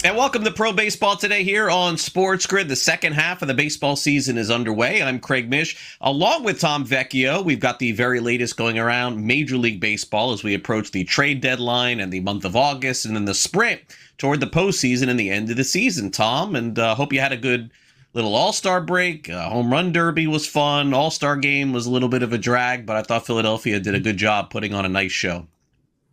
And welcome to Pro Baseball Today here on SportsGrid. The second half of the baseball season is underway. I'm Craig Mish. Along with Tom Vecchio, we've got the very latest going around Major League Baseball as we approach the trade deadline and the month of August and then the sprint toward the postseason and the end of the season, Tom. And hope you had a good little All-Star break. Home Run Derby was fun. All-Star Game was a little bit of a drag, but I thought Philadelphia did a good job putting on a nice show.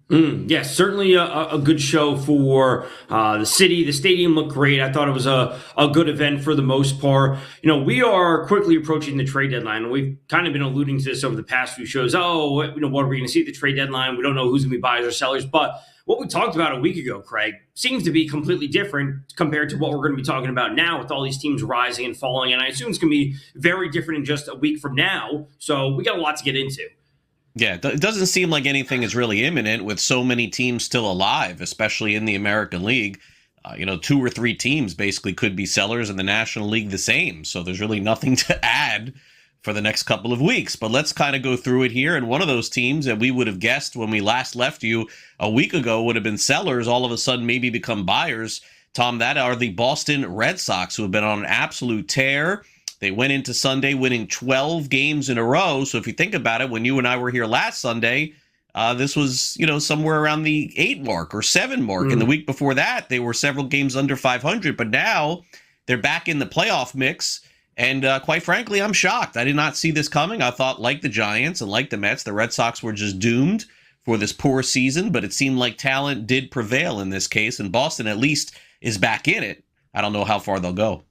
Yes, certainly a good show for the city. The stadium looked great. I thought it was a good event for the most part. We are quickly approaching the trade deadline. We've kind of been alluding to this over the past few shows. What are we going to see at the trade deadline? We don't know who's going to be buyers or sellers. But what we talked about a week ago, Craig, seems to be completely different compared to what we're going to be talking about now with all these teams rising and falling. And I assume it's going to be very different in just a week from now. So we got a lot to get into. Yeah, it doesn't seem like anything is really imminent with so many teams still alive, especially in the American League. 2 or 3 teams basically could be sellers in the National League the same. So there's really nothing to add for the next couple of weeks. But let's kind of go through it here. And one of those teams that we would have guessed when we last left you a week ago would have been sellers, all of a sudden maybe become buyers. Tom, that are the Boston Red Sox, who have been on an absolute tear. They went into Sunday winning 12 games in a row. So if you think about it, when you and I were here last Sunday, this was, somewhere around the 8 mark or 7 mark. And the week before that, they were several games under 500. But now they're back in the playoff mix. And quite frankly, I'm shocked. I did not see this coming. I thought, like the Giants and like the Mets, the Red Sox were just doomed for this poor season. But it seemed like talent did prevail in this case. And Boston at least is back in it. I don't know how far they'll go.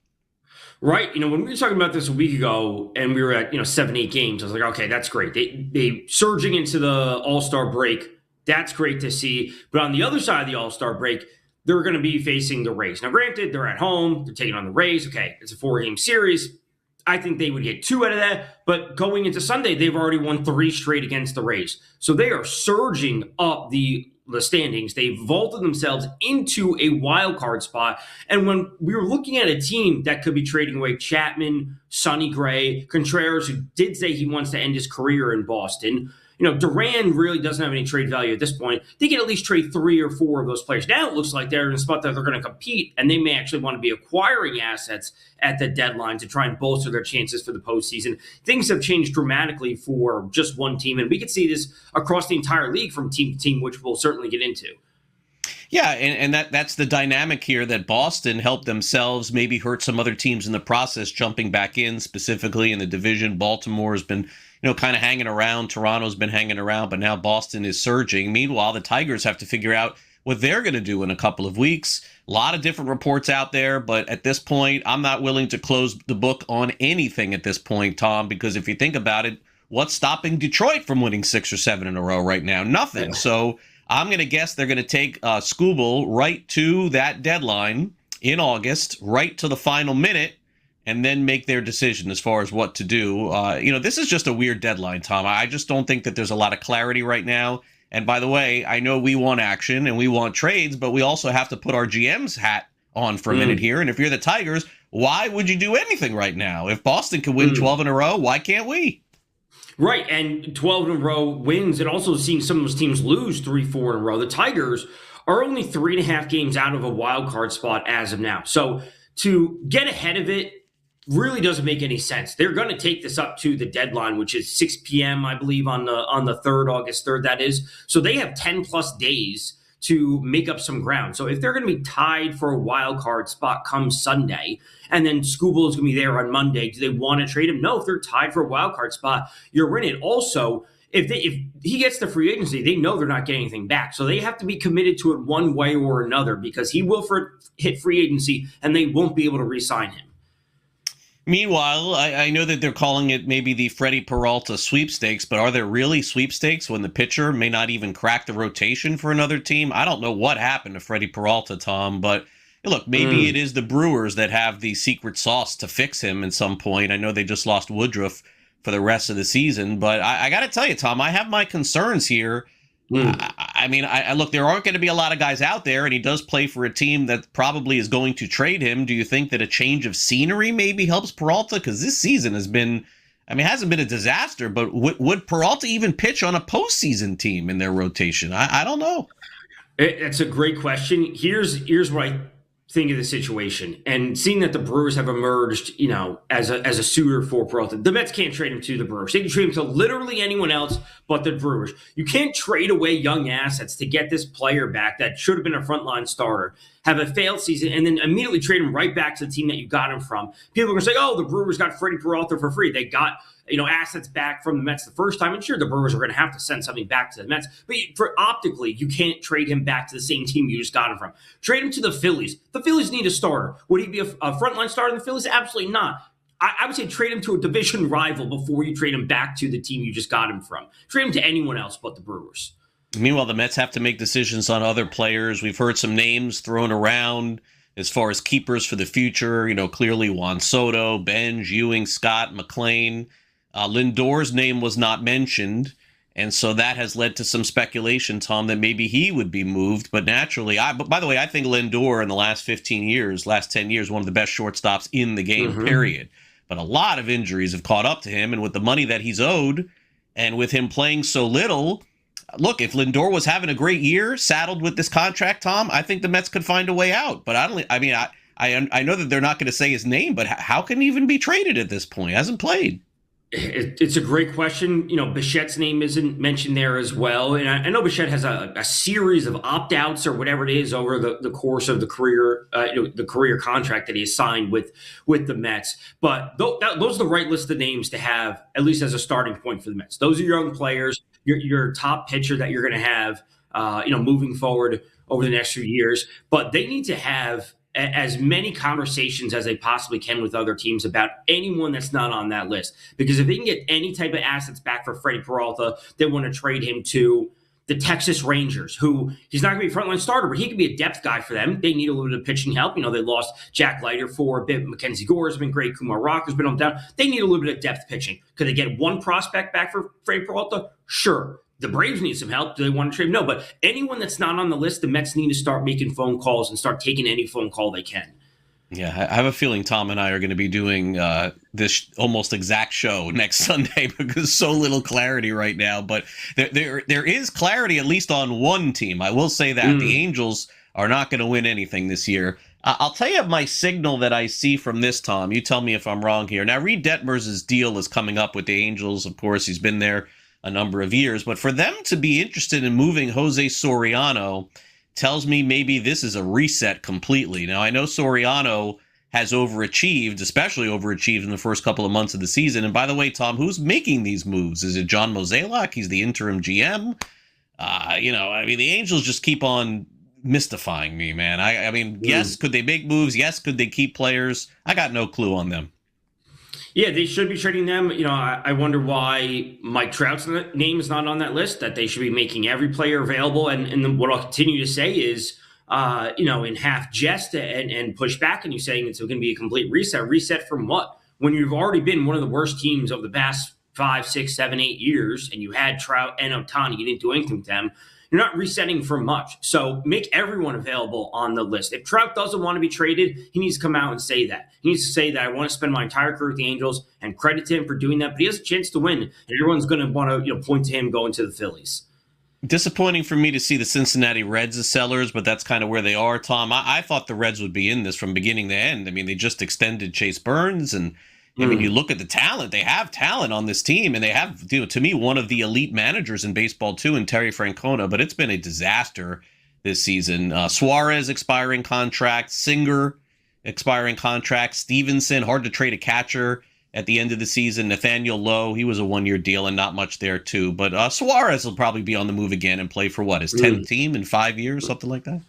Right. When we were talking about this a week ago and we were at, 7, 8 games, I was like, okay, that's great. They surging into the All-Star break. That's great to see. But on the other side of the All-Star break, they're going to be facing the Rays. Now, granted, they're at home. They're taking on the Rays. Okay, it's a 4-game series. I think they would get 2 out of that. But going into Sunday, they've already won 3 straight against the Rays. So they are surging up the standings. They vaulted themselves into a wild card spot. And when we were looking at a team that could be trading away Chapman, Sonny Gray, Contreras, who did say he wants to end his career in Boston, Duran really doesn't have any trade value at this point. They can at least trade 3 or 4 of those players. Now it looks like they're in a spot that they're going to compete, and they may actually want to be acquiring assets at the deadline to try and bolster their chances for the postseason. Things have changed dramatically for just one team, and we could see this across the entire league from team to team, which we'll certainly get into. Yeah, and that's the dynamic here, that Boston helped themselves, maybe hurt some other teams in the process, jumping back in, specifically in the division. Baltimore has been kind of hanging around. Toronto's been hanging around, but now Boston is surging. Meanwhile, the Tigers have to figure out what they're going to do in a couple of weeks. A lot of different reports out there, but at this point, I'm not willing to close the book on anything at this point, Tom, because if you think about it, what's stopping Detroit from winning 6 or 7 in a row right now? Nothing. So I'm going to guess they're going to take Skubal right to that deadline in August, right to the final minute, and then make their decision as far as what to do. This is just a weird deadline, Tom. I just don't think that there's a lot of clarity right now. And by the way, I know we want action and we want trades, but we also have to put our GM's hat on for a minute here. And if you're the Tigers, why would you do anything right now? If Boston can win 12 in a row, why can't we? Right, and 12 in a row wins, and also seeing some of those teams lose 3, 4 in a row. The Tigers are only 3.5 games out of a wild card spot as of now. So to get ahead of it really doesn't make any sense. They're going to take this up to the deadline, which is 6 p.m., I believe, on the 3rd, August 3rd, that is. So they have 10 plus days to make up some ground. So if they're going to be tied for a wild card spot come Sunday, and then Skubal is going to be there on Monday, do they want to trade him? No, if they're tied for a wild card spot, you're in it. Also, if he gets the free agency, they know they're not getting anything back. So they have to be committed to it one way or another, because he will hit free agency and they won't be able to re-sign him. Meanwhile, I know that they're calling it maybe the Freddie Peralta sweepstakes, but are there really sweepstakes when the pitcher may not even crack the rotation for another team? I don't know what happened to Freddie Peralta, Tom, but look, maybe it is the Brewers that have the secret sauce to fix him at some point. I know they just lost Woodruff for the rest of the season, but I got to tell you, Tom, I have my concerns here. I look, there aren't going to be a lot of guys out there, and he does play for a team that probably is going to trade him. Do you think that a change of scenery maybe helps Peralta? Because this season has been, it hasn't been a disaster, but would Peralta even pitch on a postseason team in their rotation? I don't know. It's a great question. Here's what think of the situation and seeing that the Brewers have emerged, as a suitor for Peralta. The Mets can't trade him to the Brewers. They can trade him to literally anyone else but the Brewers. You can't trade away young assets to get this player back that should have been a frontline starter, have a failed season, and then immediately trade him right back to the team that you got him from. People are going to say, oh, the Brewers got Freddie Peralta for free. They got assets back from the Mets the first time. And sure, the Brewers are going to have to send something back to the Mets. But optically, you can't trade him back to the same team you just got him from. Trade him to the Phillies. The Phillies need a starter. Would he be a frontline starter in the Phillies? Absolutely not. I would say trade him to a division rival before you trade him back to the team you just got him from. Trade him to anyone else but the Brewers. Meanwhile, the Mets have to make decisions on other players. We've heard some names thrown around as far as keepers for the future. Clearly Juan Soto, Benj, Ewing, Scott, McClain. Lindor's name was not mentioned, and so that has led to some speculation, Tom, that maybe he would be moved. But naturally, by the way, I think Lindor in the last 10 years, one of the best shortstops in the game, period. But a lot of injuries have caught up to him, and with the money that he's owed, and with him playing so little, look, if Lindor was having a great year, saddled with this contract, Tom, I think the Mets could find a way out. But I know that they're not going to say his name, but how can he even be traded at this point? He hasn't played. It's a great question. Bichette's name isn't mentioned there as well. And I know Bichette has a series of opt-outs or whatever it is over the course of the career, the career contract that he has signed with the Mets. But those are the right list of names to have, at least as a starting point for the Mets. Those are young players, your top pitcher that you're going to have, moving forward over the next few years. But they need to have as many conversations as they possibly can with other teams about anyone that's not on that list. Because if they can get any type of assets back for Freddie Peralta, they want to trade him to the Texas Rangers, who he's not going to be a frontline starter, but he could be a depth guy for them. They need a little bit of pitching help. They lost Jack Leiter for a bit. Mackenzie Gore has been great. Kumar Rocker's been on down. They need a little bit of depth pitching. Could they get one prospect back for Freddie Peralta? Sure. The Braves need some help. Do they want to trade him? No, but anyone that's not on the list, the Mets need to start making phone calls and start taking any phone call they can. Yeah, I have a feeling Tom and I are going to be doing this almost exact show next Sunday because so little clarity right now. But there is clarity, at least on one team. I will say that the Angels are not going to win anything this year. I'll tell you my signal that I see from this, Tom. You tell me if I'm wrong here. Now, Reed Detmers' deal is coming up with the Angels. Of course, he's been there a number of years. But for them to be interested in moving Jose Soriano tells me maybe this is a reset completely. Now, I know Soriano has overachieved, especially overachieved in the first couple of months of the season. And by the way, Tom, who's making these moves? Is it John Mozeliak? He's the interim GM. The Angels just keep on mystifying me, man. I mean, yes, could they make moves? Yes, could they keep players? I got no clue on them. Yeah, they should be trading them. I wonder why Mike Trout's name is not on that list, that they should be making every player available. And what I'll continue to say is, in half jest and push back on you saying it's going to be a complete reset. Reset from what? When you've already been one of the worst teams of the past 5, 6, 7, 8 years, and you had Trout and Ohtani, you didn't do anything with them. You're not resetting for much. So make everyone available on the list. If Trout doesn't want to be traded, he needs to come out and say that. He needs to say that I want to spend my entire career with the Angels, and credit to him for doing that. But he has a chance to win, and everyone's going to want to point to him going to the Phillies. Disappointing for me to see the Cincinnati Reds as sellers, but that's kind of where they are, Tom. I thought the Reds would be in this from beginning to end. I mean, they just extended Chase Burns, and I mean, you look at the talent. They have talent on this team, and they have, to me, one of the elite managers in baseball, too, in Terry Francona, but it's been a disaster this season. Suarez expiring contract, Singer expiring contract, Stevenson, hard to trade a catcher at the end of the season. Nathaniel Lowe, he was a one-year deal and not much there, too. But Suarez will probably be on the move again and play for, his 10th team in 5 years, something like that?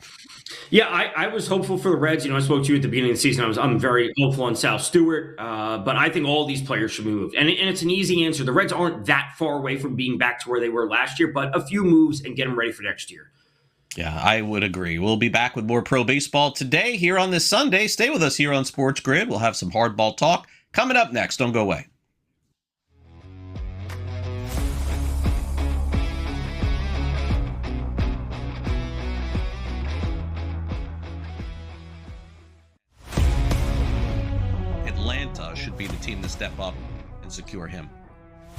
Yeah, I was hopeful for the Reds. I spoke to you at the beginning of the season. I'm very hopeful on Sal Stewart, but I think all these players should be moved. And it's an easy answer. The Reds aren't that far away from being back to where they were last year, but a few moves and get them ready for next year. Yeah, I would agree. We'll be back with more pro baseball today here on this Sunday. Stay with us here on Sports Grid. We'll have some hardball talk coming up next. Don't go away. Should be the team to step up and secure him.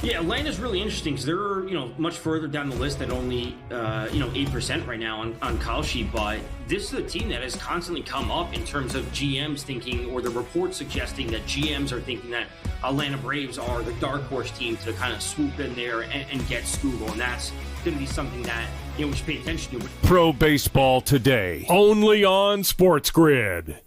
Yeah, Atlanta's really interesting because they're much further down the list at only 8% right now on Call Sheet. But this is a team that has constantly come up in terms of GMs thinking, or the reports suggesting that GMs are thinking that Atlanta Braves are the dark horse team to kind of swoop in there and get Skubal, and that's going to be something that we should pay attention to. Pro Baseball Today, only on SportsGrid.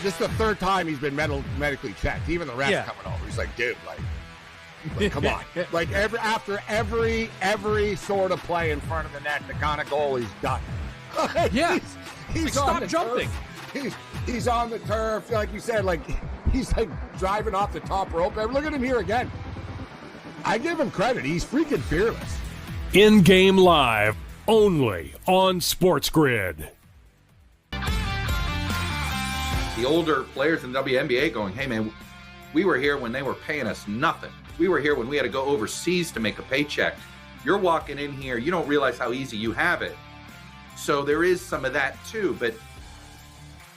This is the third time he's been medically checked. Even the refs coming over. He's like, dude, like come on. Like after every sort of play in front of the net, the kind of goal he's done. Yeah. He's like, on stop the jumping. Turf. He's on the turf, like you said, like he's like driving off the top rope. Look at him here again. I give him credit. He's freaking fearless. In-game live, only on SportsGrid. The older players in the WNBA going, hey, man, we were here when they were paying us nothing. We were here when we had to go overseas to make a paycheck. You're walking in here, you don't realize how easy you have it. So there is some of that too. But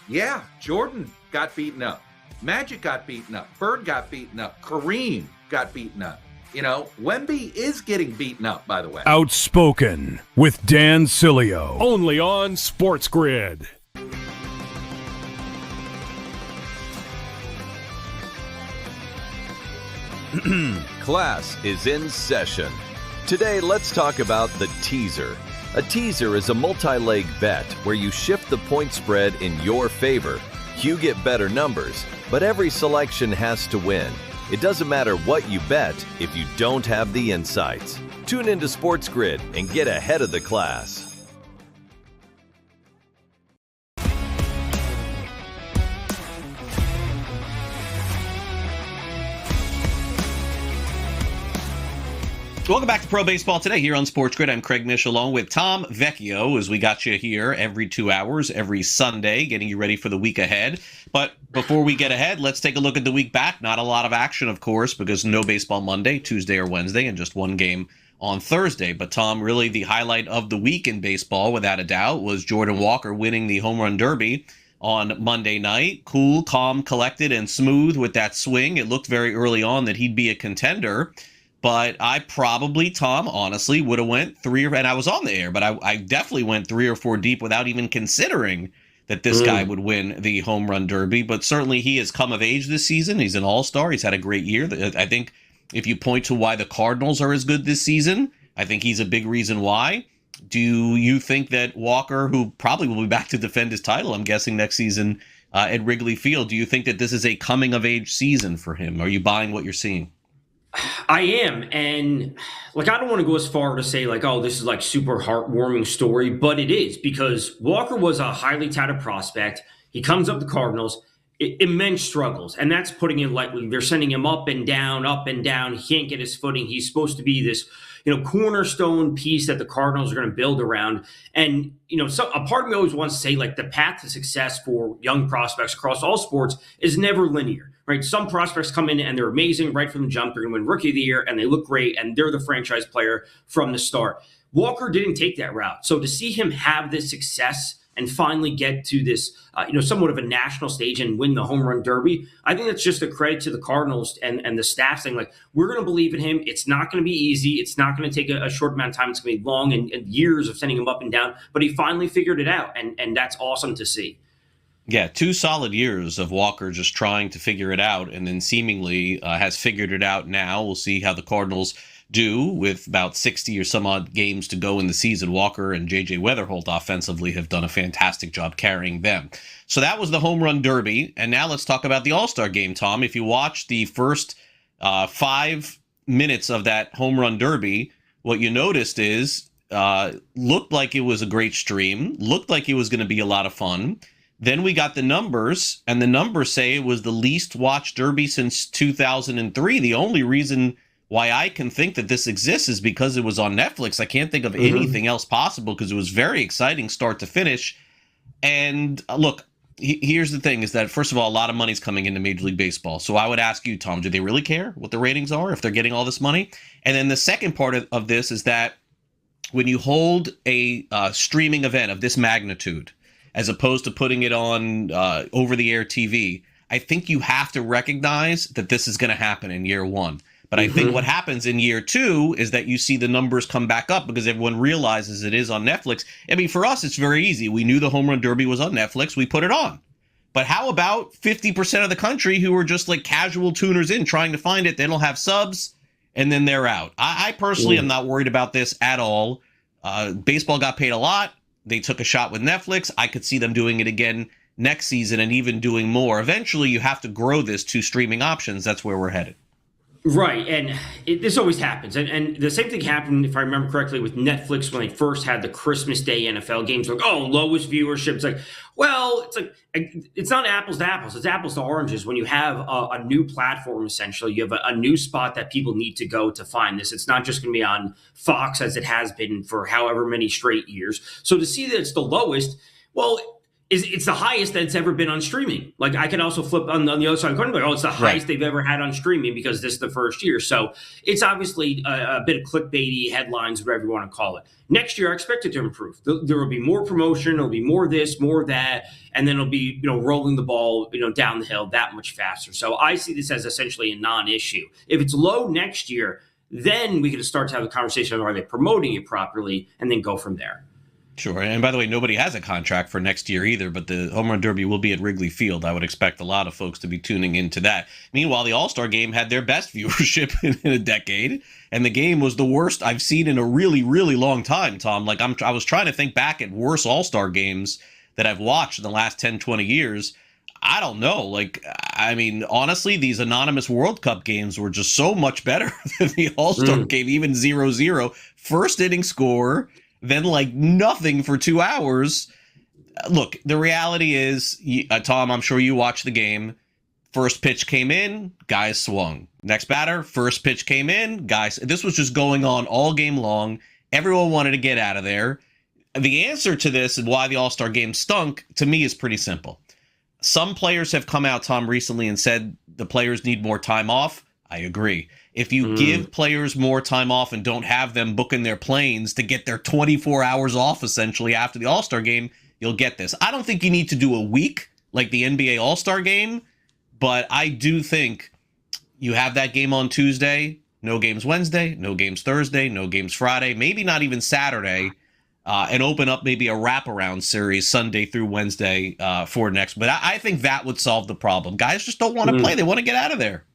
yeah, Jordan got beaten up. Magic got beaten up. Bird got beaten up. Kareem got beaten up. Wemby is getting beaten up, by the way. Outspoken with Dan Cilio, only on SportsGrid. Class is in session. Today, let's talk about the teaser. A teaser is a multi-leg bet where you shift the point spread in your favor. You get better numbers, but every selection has to win. It doesn't matter what you bet if you don't have the insights. Tune into SportsGrid and get ahead of the class. Welcome back to Pro Baseball Today here on SportsGrid. I'm Craig Mish along with Tom Vecchio, as we got you here every 2 hours, every Sunday, getting you ready for the week ahead. But before we get ahead, let's take a look at the week back. Not a lot of action, of course, because no baseball Monday, Tuesday, or Wednesday, and just one game on Thursday. But Tom, really the highlight of the week in baseball, without a doubt, was Jordan Walker winning the Home Run Derby on Monday night. Cool, calm, collected, and smooth with that swing. It looked very early on that he'd be a contender. But I probably, Tom, honestly, would have went and I was on the air, but I definitely went 3 or 4 deep without even considering that this guy would win the Home Run Derby. But certainly he has come of age this season. He's an all-star. He's had a great year. I think if you point to why the Cardinals are as good this season, I think he's a big reason why. Do you think that Walker, who probably will be back to defend his title, I'm guessing next season at Wrigley Field, do you think that this is a coming-of-age season for him? Are you buying what you're seeing? I am, and I don't want to go as far to say oh, this is super heartwarming story, but it is, because Walker was a highly touted prospect. He comes up the Cardinals, immense struggles, and that's putting it lightly. They're sending him up and down, up and down. He can't get his footing. He's supposed to be this cornerstone piece that the Cardinals are going to build around. And so a part of me always wants to say the path to success for young prospects across all sports is never linear. Right, some prospects come in and they're amazing right from the jump. They're going to win Rookie of the Year and they look great and they're the franchise player from the start. Walker didn't take that route. So to see him have this success and finally get to this, somewhat of a national stage and win the Home Run Derby, I think that's just a credit to the Cardinals and the staff saying we're going to believe in him. It's not going to be easy. It's not going to take a short amount of time. It's going to be long and years of sending him up and down. But he finally figured it out, and that's awesome to see. Yeah, 2 solid years of Walker just trying to figure it out, and then seemingly has figured it out now. We'll see how the Cardinals do with about 60 or some odd games to go in the season. Walker and J.J. Weatherholt offensively have done a fantastic job carrying them. So that was the Home Run Derby, and now let's talk about the All-Star Game, Tom. If you watch the first 5 minutes of that Home Run Derby, what you noticed is looked like it was a great stream, looked like it was going to be a lot of fun. Then we got the numbers, and the numbers say it was the least watched Derby since 2003. The only reason why I can think that this exists is because it was on Netflix. I can't think of anything else possible because it was very exciting start to finish. And look, here's the thing is that, first of all, a lot of money's coming into Major League Baseball. So I would ask you, Tom, do they really care what the ratings are if they're getting all this money? And then the second part of this is that when you hold a streaming event of this magnitude, as opposed to putting it on over-the-air TV, I think you have to recognize that this is going to happen in year one. But I think what happens in year two is that you see the numbers come back up because everyone realizes it is on Netflix. I mean, for us, it's very easy. We knew the Home Run Derby was on Netflix. We put it on. But how about 50% of the country who are just like casual tuners in trying to find it? They don't have subs, and then they're out. I personally am not worried about this at all. Baseball got paid a lot. They took a shot with Netflix. I could see them doing it again next season and even doing more. Eventually, you have to grow this to streaming options. That's where we're headed. Right, and this always happens. And the same thing happened, if I remember correctly, with Netflix when they first had the Christmas Day NFL games. Like, oh, lowest viewership. It's like, well, it's not apples to apples. It's apples to oranges. When you have a new platform, essentially, you have a new spot that people need to go to find this. It's not just going to be on Fox as it has been for however many straight years. So to see that it's the lowest, well, it's the highest that it's ever been on streaming. Like, I could also flip on the other side of the coin, like, oh, it's the highest they've ever had on streaming because this is the first year. So it's obviously a bit of clickbaity headlines, whatever you want to call it. Next year, I expect it to improve. There will be more promotion. There'll be more this, more that, and then it'll be, rolling the ball, down the hill that much faster. So I see this as essentially a non-issue. If it's low next year, then we can start to have the conversation of, are they promoting it properly, and then go from there. Sure. And by the way, nobody has a contract for next year either, but the Home Run Derby will be at Wrigley Field. I would expect a lot of folks to be tuning into that. Meanwhile, the All-Star Game had their best viewership in a decade, and the game was the worst I've seen in a really, really long time, Tom. Like, I was trying to think back at worse All-Star games that I've watched in the last 10, 20 years. I don't know. Like, I mean, honestly, these anonymous World Cup games were just so much better than the All-Star game, even 0-0. First inning score, then like nothing for 2 hours. Look, the reality is, Tom, I'm sure you watched the game. First pitch came in, guys swung. Next batter, first pitch came in, guys. This was just going on all game long. Everyone wanted to get out of there. The answer to this and why the All-Star game stunk, to me, is pretty simple. Some players have come out, Tom, recently and said the players need more time off. I agree. If you give players more time off and don't have them booking their planes to get their 24 hours off, essentially, after the All-Star game, you'll get this. I don't think you need to do a week like the NBA All-Star game, but I do think you have that game on Tuesday, no games Wednesday, no games Thursday, no games Friday, maybe not even Saturday, and open up maybe a wraparound series Sunday through Wednesday for next. But I think that would solve the problem. Guys just don't want to play. They want to get out of there.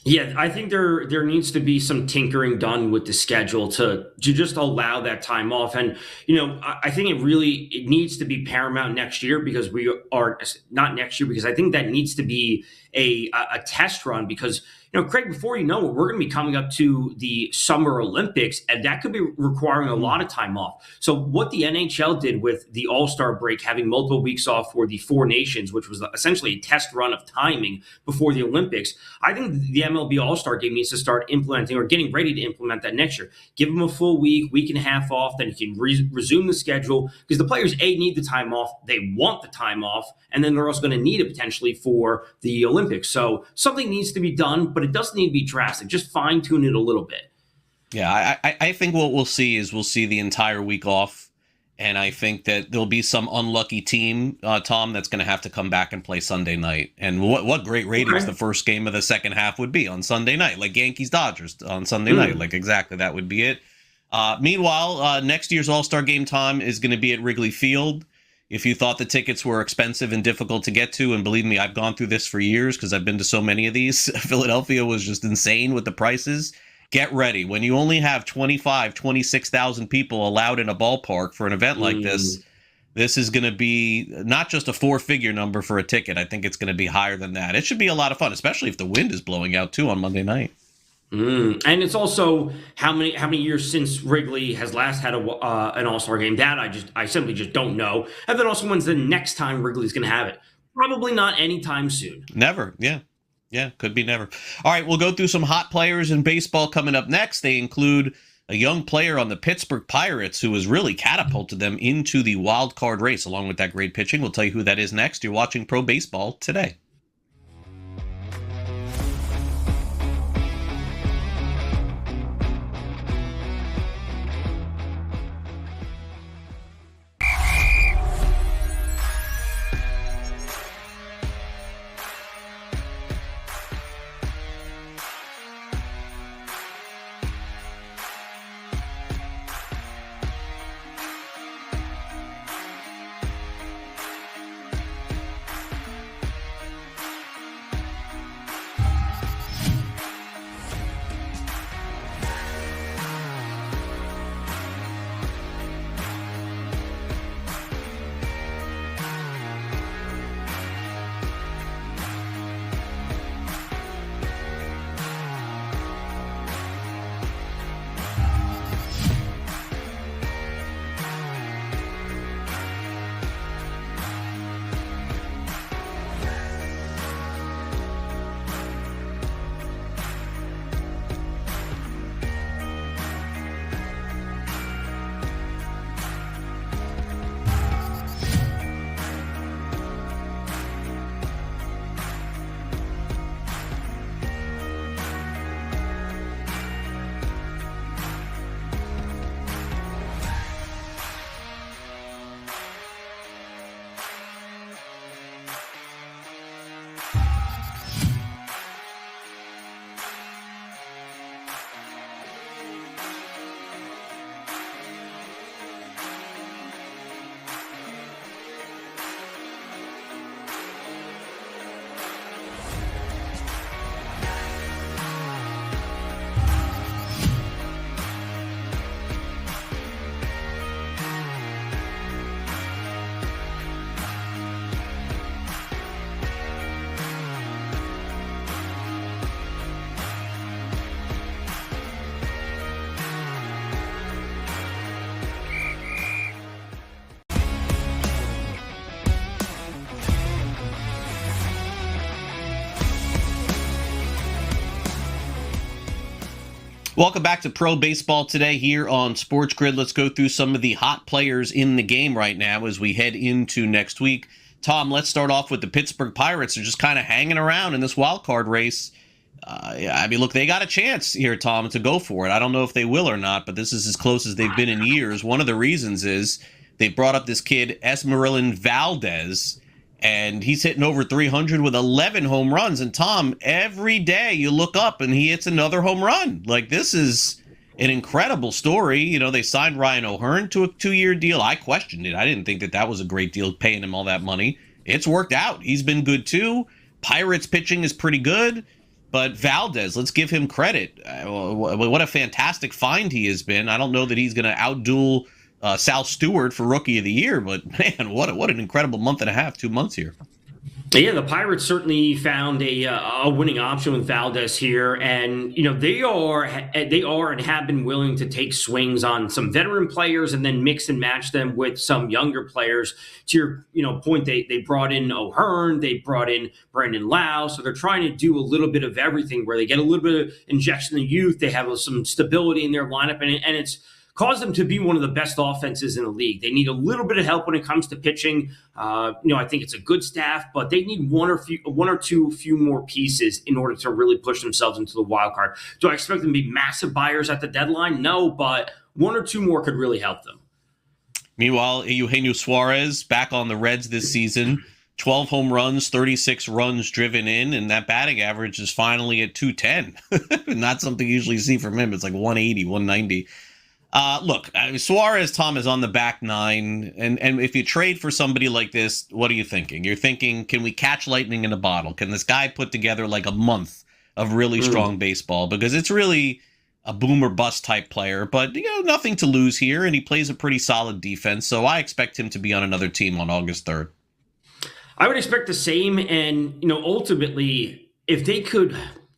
Yeah, I think there needs to be some tinkering done with the schedule to just allow that time off. And, I think it needs to be paramount next year because we are not next year, because I think that needs to be a test run because, Craig, before you know it, we're going to be coming up to the Summer Olympics, and that could be requiring a lot of time off. So what the NHL did with the All-Star break, having multiple weeks off for the Four Nations, which was essentially a test run of timing before the Olympics, I think the MLB All-Star game needs to start implementing or getting ready to implement that next year. Give them a full week and a half off, then you can resume the schedule because the players, need the time off. They want the time off, and then they're also going to need it potentially for the Olympics. So something needs to be done, but it doesn't need to be drastic. Just fine tune it a little bit. Yeah, I think what we'll see is the entire week off. And I think that there'll be some unlucky team, Tom, that's going to have to come back and play Sunday night. And what great ratings the first game of the second half would be on Sunday night, like Yankees-Dodgers on Sunday night. Like, exactly, that would be it. Meanwhile, next year's All-Star game, Tom, is going to be at Wrigley Field. If you thought the tickets were expensive and difficult to get to, and believe me, I've gone through this for years because I've been to so many of these. Philadelphia was just insane with the prices. Get ready. When you only have 26,000 people allowed in a ballpark for an event like this, this is going to be not just a 4-figure number for a ticket. I think it's going to be higher than that. It should be a lot of fun, especially if the wind is blowing out, too, on Monday night. And it's also how many years since Wrigley has last had an All-Star game. That I simply just don't know. And then also, when's the next time Wrigley's going to have it? Probably not anytime soon. Never. Yeah, could be never. All right, we'll go through some hot players in baseball coming up next. They include a young player on the Pittsburgh Pirates who has really catapulted them into the wild card race, along with that great pitching. We'll tell you who that is next. You're watching Pro Baseball Today. Welcome back to Pro Baseball Today here on SportsGrid. Let's go through some of the hot players in the game right now as we head into next week. Tom, let's start off with the Pittsburgh Pirates. They're just kind of hanging around in this wild card race. Look, they got a chance here, Tom, to go for it. I don't know if they will or not, but this is as close as they've been in years. One of the reasons is they brought up this kid, Esmeralyn Valdez, and he's hitting over 300 with 11 home runs. And Tom, every day you look up and he hits another home run. Like, this is an incredible story. You know, they signed Ryan O'Hearn to a 2-year deal. I questioned it. I didn't think that was a great deal, paying him all that money. It's worked out. He's been good too. Pirates pitching is pretty good. But Valdez, let's give him credit. What a fantastic find he has been. I don't know that he's going to outduel Sal Stewart for Rookie of the Year, but man, what an incredible month and a half, 2 months here. Yeah, the Pirates certainly found a winning option with Valdez here, and you know they are and have been willing to take swings on some veteran players and then mix and match them with some younger players. To your point, they brought in O'Hearn, they brought in Brandon Lau, so they're trying to do a little bit of everything where they get a little bit of injection of youth, they have some stability in their lineup, and it's caused them to be one of the best offenses in the league. They need a little bit of help when it comes to pitching. I think it's a good staff, but they need one or two more pieces in order to really push themselves into the wild card. Do I expect them to be massive buyers at the deadline? No, but one or two more could really help them. Meanwhile, Eugenio Suarez back on the Reds this season. 12 home runs, 36 runs driven in, and that batting average is finally at 210. Not something you usually see from him. It's like 180, 190. Suarez, Tom, is on the back nine, and if you trade for somebody like this, what are you thinking? You're thinking, can we catch lightning in a bottle? Can this guy put together like a month of really strong baseball? Because it's really a boom or bust type player, but nothing to lose here, and he plays a pretty solid defense, so I expect him to be on another team on August 3rd. I would expect the same, and ultimately, if they could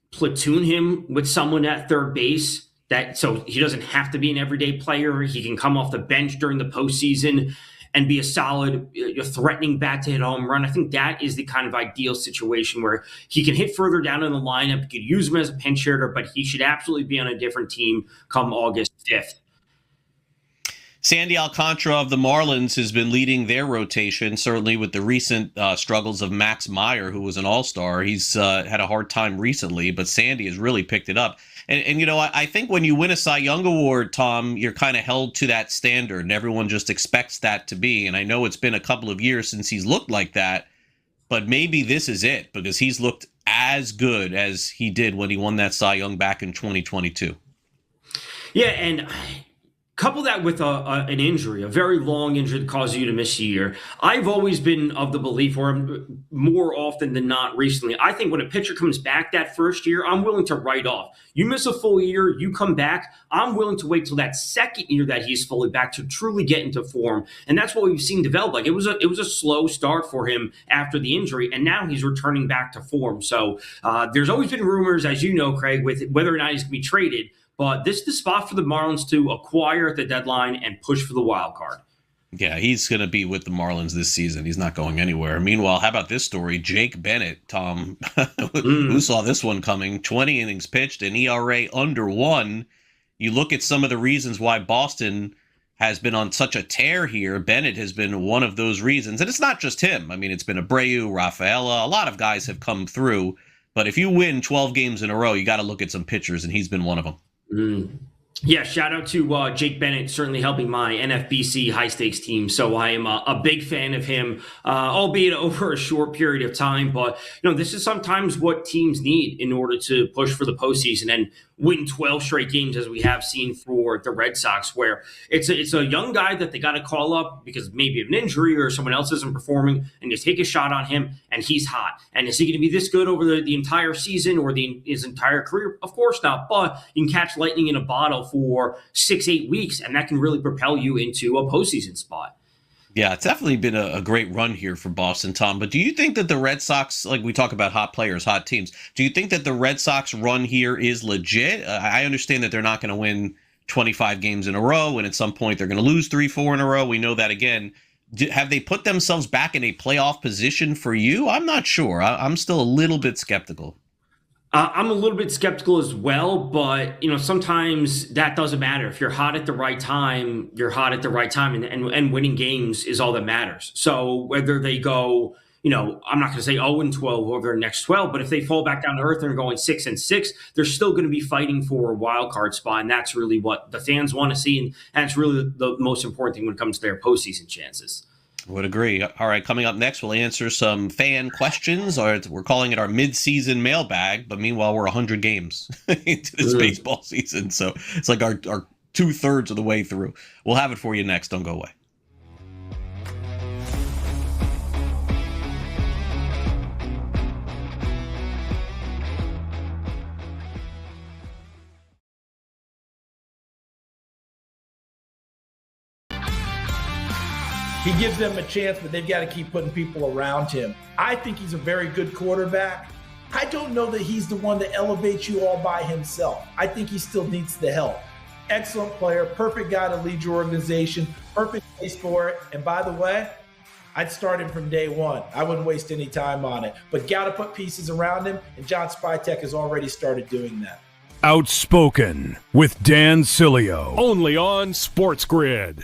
platoon him with someone at third base, so he doesn't have to be an everyday player. He can come off the bench during the postseason and be a solid, threatening bat to hit a home run. I think that is the kind of ideal situation where he can hit further down in the lineup. You could use him as a pinch hitter, but he should absolutely be on a different team come August 5th. Sandy Alcantara of the Marlins has been leading their rotation, certainly with the recent struggles of Max Meyer, who was an all-star. He's had a hard time recently, but Sandy has really picked it up. And I think when you win a Cy Young Award, Tom, you're kind of held to that standard, and everyone just expects that to be. And I know it's been a couple of years since he's looked like that, but maybe this is it, because he's looked as good as he did when he won that Cy Young back in 2022. Yeah, and couple that with an injury, a very long injury that causes you to miss a year. I've always been of the belief, or more often than not recently, I think when a pitcher comes back that first year, I'm willing to write off. You miss a full year, you come back, I'm willing to wait till that second year that he's fully back to truly get into form. And that's what we've seen develop. Like it was a slow start for him after the injury, and now he's returning back to form. So there's always been rumors, as you know, Craig, with whether or not he's going to be traded. But this is the spot for the Marlins to acquire at the deadline and push for the wild card. Yeah, he's going to be with the Marlins this season. He's not going anywhere. Meanwhile, how about this story? Jake Bennett, Tom, who saw this one coming? 20 innings pitched, an ERA under 1. You look at some of the reasons why Boston has been on such a tear here. Bennett has been one of those reasons. And it's not just him. I mean, it's been Abreu, Rafaela. A lot of guys have come through. But if you win 12 games in a row, you got to look at some pitchers, and he's been one of them. Yeah, shout out to Jake Bennett, certainly helping my NFBC high-stakes team. So I am a big fan of him, albeit over a short period of time. But, this is sometimes what teams need in order to push for the postseason and win 12 straight games, as we have seen for the Red Sox, where it's a young guy that they got to call up because maybe of an injury or someone else isn't performing, and you take a shot on him, and he's hot. And is he going to be this good over the entire season or his entire career? Of course not, but you can catch lightning in a bottle for 6-8 weeks, and that can really propel you into a postseason spot. Yeah, it's definitely been a great run here for Boston, Tom. But do you think that the Red Sox, like we talk about hot players, hot teams, do you think that the Red Sox run here is legit? I understand that they're not going to win 25 games in a row, and at some point they're going to lose 3-4 in a row. We know that again. Have they put themselves back in a playoff position for you? I'm not sure. I'm still a little bit skeptical. I'm a little bit skeptical as well, but sometimes that doesn't matter. If you're hot at the right time, you're hot at the right time, and winning games is all that matters. So whether they go, I'm not going to say 0-12 over their next 12, but if they fall back down to earth and are going 6-6, they're still going to be fighting for a wild card spot, and that's really what the fans want to see, and that's really the most important thing when it comes to their postseason chances. Would agree. All right, coming up next, we'll answer some fan questions. Or we're calling it our mid-season mailbag, but meanwhile, we're 100 games into this baseball season. So it's like our 2/3 of the way through. We'll have it for you next. Don't go away. He gives them a chance, but they've got to keep putting people around him. I think he's a very good quarterback. I don't know that he's the one that elevates you all by himself. I think he still needs the help. Excellent player, perfect guy to lead your organization, perfect place for it. And by the way, I'd start him from day one. I wouldn't waste any time on it. But got to put pieces around him, and John Spytek has already started doing that. Outspoken with Dan Cilio. Only on SportsGrid.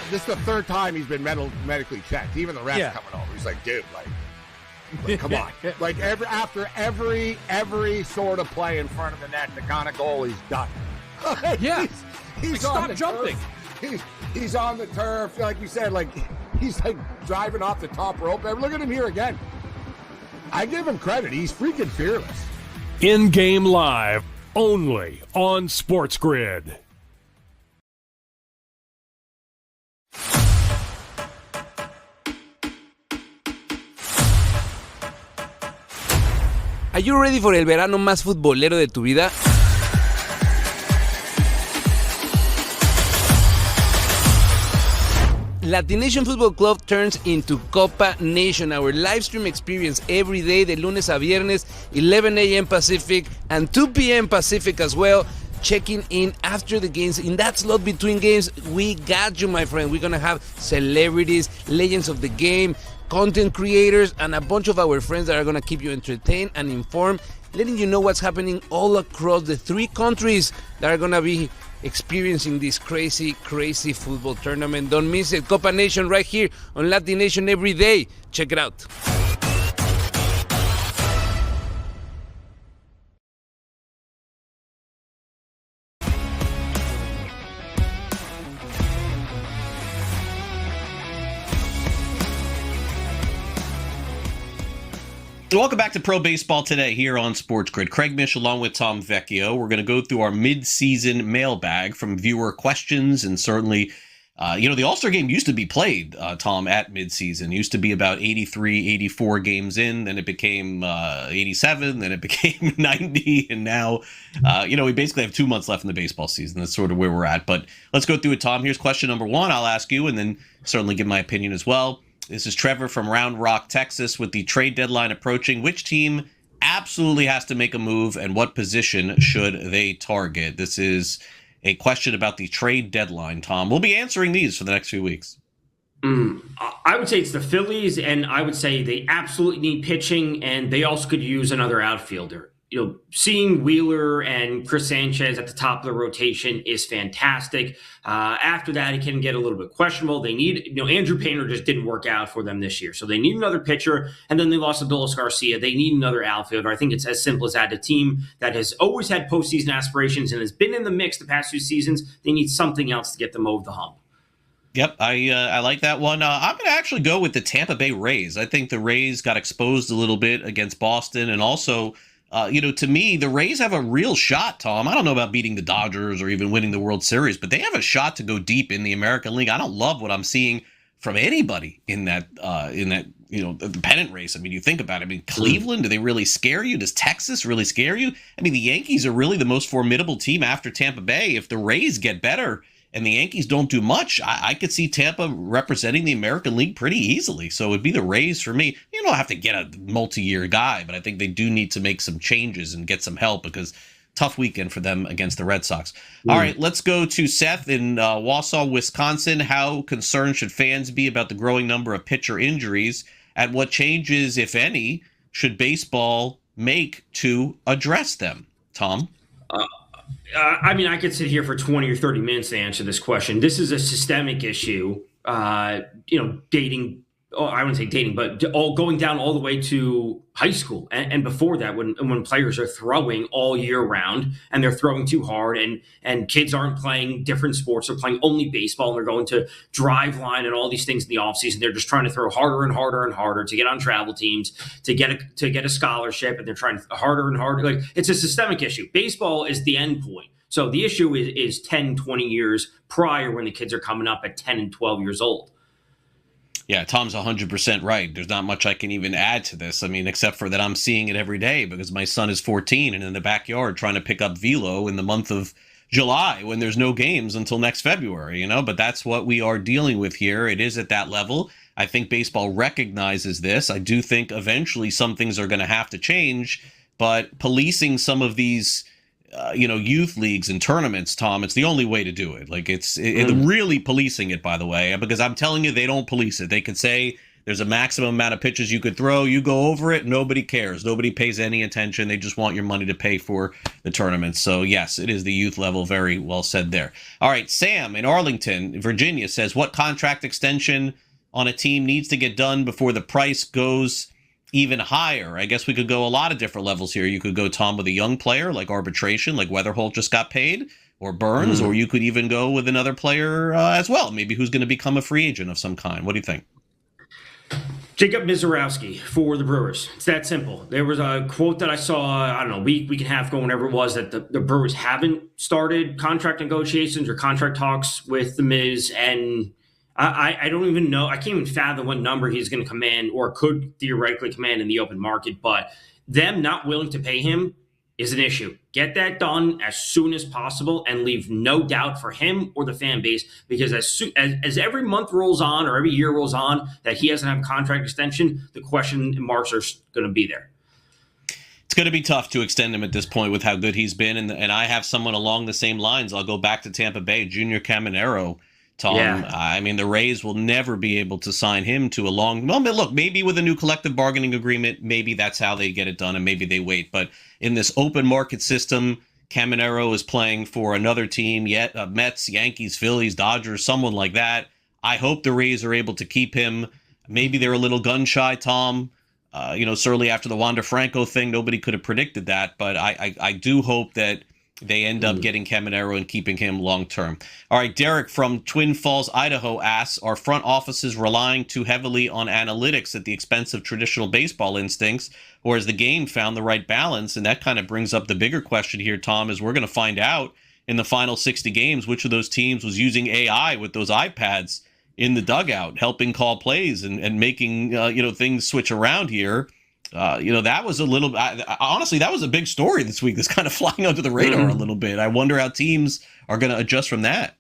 This is the third time he's been medically checked. Even the refs coming over. He's like, dude, like come on. Like after every sort of play in front of the net, the kind of goal he's done. Yeah. He's stop jumping. He's on the turf, like you said, like he's like driving off the top rope. And look at him here again. I give him credit. He's freaking fearless. In-game live, only on SportsGrid. Are you ready for el verano más futbolero de tu vida? Latin Nation Football Club turns into Copa Nation, our live stream experience every day de lunes a viernes, 11 a.m. Pacific and 2 p.m. Pacific as well. Checking in after the games. In that slot between games, we got you, my friend. We're going to have celebrities, legends of the game, content creators, and a bunch of our friends that are going to keep you entertained and informed, letting you know what's happening all across the 3 countries that are going to be experiencing this crazy football tournament. Don't miss it. Copa Nation right here on Latin Nation every day. Check it out. Welcome back to Pro Baseball Today here on SportsGrid. Craig Mish along with Tom Vecchio. We're going to go through our mid-season mailbag from viewer questions, and certainly, the All-Star game used to be played, Tom, at mid-season. It used to be about 83, 84 games in, then it became 87, then it became 90, and now, we basically have 2 months left in the baseball season. That's sort of where we're at. But let's go through it, Tom. Here's question number 1. I'll ask you, and then certainly give my opinion as well. This is Trevor from Round Rock, Texas. With the trade deadline approaching, which team absolutely has to make a move, and what position should they target? This is a question about the trade deadline, Tom. We'll be answering these for the next few weeks. I would say it's the Phillies, and I would say they absolutely need pitching, and they also could use another outfielder. Seeing Wheeler and Chris Sanchez at the top of the rotation is fantastic. After that, it can get a little bit questionable. They need, Andrew Painter just didn't work out for them this year. So they need another pitcher, and then they lost Adolis Garcia. They need another outfielder. I think it's as simple as that. A team that has always had postseason aspirations and has been in the mix the past 2 seasons, they need something else to get them over the hump. Yep, I like that one. I'm going to actually go with the Tampa Bay Rays. I think the Rays got exposed a little bit against Boston, and also to me, the Rays have a real shot, Tom. I don't know about beating the Dodgers or even winning the World Series, but they have a shot to go deep in the American League. I don't love what I'm seeing from anybody in that the pennant race. I mean, you think about it. I mean, Cleveland, do they really scare you? Does Texas really scare you? I mean, the Yankees are really the most formidable team after Tampa Bay. If the Rays get better and the Yankees don't do much, I could see Tampa representing the American League pretty easily. So it'd be the Rays for me. You don't have to get a multi-year guy, but I think they do need to make some changes and get some help, because tough weekend for them against the Red Sox. All right, let's go to Seth in Wausau, Wisconsin. How concerned should fans be about the growing number of pitcher injuries at what changes, if any, should baseball make to address them. Tom? I mean, I could sit here for 20 or 30 minutes to answer this question. This is a systemic issue, dating. Oh, I wouldn't say dating, but all going down all the way to high school and before that, when players are throwing all year round and they're throwing too hard, and kids aren't playing different sports, they're playing only baseball, and they're going to drive line and all these things in the offseason. They're just trying to throw harder and harder and harder to get on travel teams, to get a scholarship, and they're trying harder and harder. Like, it's a systemic issue. Baseball is the end point. So the issue is 10, 20 years prior, when the kids are coming up at 10 and 12 years old. Yeah, Tom's 100% right. There's not much I can even add to this. I mean, except for that I'm seeing it every day because my son is 14 and in the backyard trying to pick up velo in the month of July when there's no games until next February, but that's what we are dealing with here. It is at that level. I think baseball recognizes this. I do think eventually some things are going to have to change, but policing some of these youth leagues and tournaments, Tom, it's the only way to do it. Like, it's really policing it, by the way, because I'm telling you, they don't police it. They could say there's a maximum amount of pitches you could throw. You go over it, nobody cares. Nobody pays any attention. They just want your money to pay for the tournament. So, yes, it is the youth level. Very well said there. All right, Sam in Arlington, Virginia says, what contract extension on a team needs to get done before the price goes even higher? I guess we could go a lot of different levels here. You could go, Tom, with a young player like arbitration, like Weatherholt just got paid, or Burns, or you could even go with another player as well, maybe who's going to become a free agent of some kind. What do you think? Jacob Mizorowski for the Brewers. It's that simple. There was a quote that I saw, I don't know, week and a half ago, whenever it was, that the Brewers haven't started contract negotiations or contract talks with the Miz, and I don't even know. I can't even fathom what number he's going to command or could theoretically command in the open market. But them not willing to pay him is an issue. Get that done as soon as possible and leave no doubt for him or the fan base, because as every month rolls on or every year rolls on that he doesn't have a contract extension, the question marks are going to be there. It's going to be tough to extend him at this point with how good he's been. And I have someone along the same lines. I'll go back to Tampa Bay, Junior Caminero. Tom, yeah. I mean, the Rays will never be able to sign him to a long... Well, look, maybe with a new collective bargaining agreement, maybe that's how they get it done, and maybe they wait. But in this open market system, Caminero is playing for another team, yet Mets, Yankees, Phillies, Dodgers, someone like that. I hope the Rays are able to keep him. Maybe they're a little gun-shy, Tom. Certainly after the Wander Franco thing, nobody could have predicted that. But I do hope that they end up getting Caminero and keeping him long-term. All right, Derek from Twin Falls, Idaho asks, are front offices relying too heavily on analytics at the expense of traditional baseball instincts, or has the game found the right balance? And that kind of brings up the bigger question here, Tom, is we're going to find out in the final 60 games which of those teams was using AI with those iPads in the dugout, helping call plays and making things switch around here. That was a little, honestly, that was a big story this week that's kind of flying under the radar a little bit. I wonder how teams are going to adjust from that.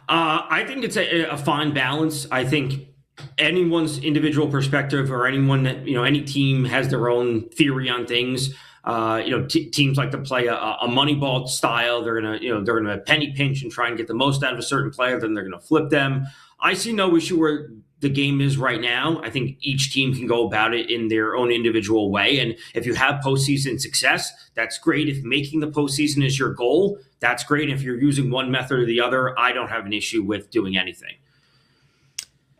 I think it's a fine balance. I think anyone's individual perspective, or anyone that, any team has their own theory on things. Teams like to play a money ball style. They're going to penny pinch and try and get the most out of a certain player. Then they're going to flip them. I see no issue where the game is right now. I think each team can go about it in their own individual way. And if you have postseason success, that's great. If making the postseason is your goal, that's great. If you're using one method or the other, I don't have an issue with doing anything.